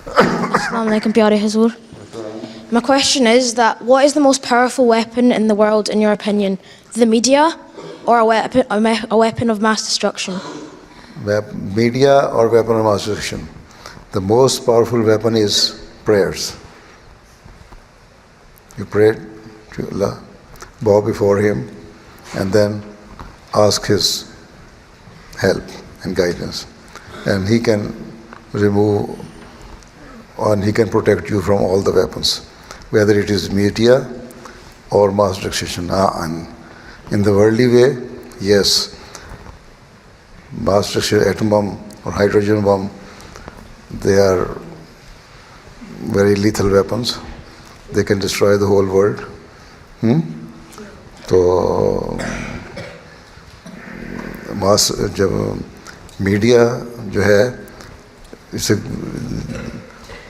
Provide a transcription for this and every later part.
Assalamu alaikum, pyare Hazur. My question is that what is the most powerful weapon in the world in your opinion? The media or a weapon of mass destruction? Media or weapon of mass destruction? The most powerful weapon is prayers. You pray to Allah, bow before Him, and then ask His help and guidance. And He can remove and He can protect you from all the weapons, whether it is media or mass destruction. And in the worldly way, yes, mass destruction, atom bomb or hydrogen bomb, they are very lethal weapons. They can destroy the whole world. तो मास जब media जो है इससे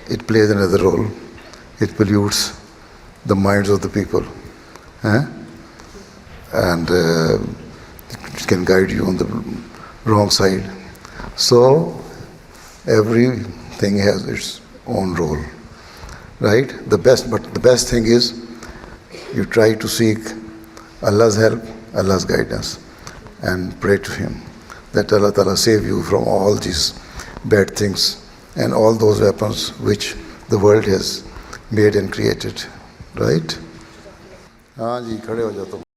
it plays another role. It pollutes the minds of the people, and it can guide you on the wrong side. So everything has its own role, right? But the best thing is you try to seek Allah's help, Allah's guidance, and pray to Him that Allah Ta'ala save you from all these bad things and all those weapons which the world has made and created, right? हाँ जी, खड़े हो जाओ तुम.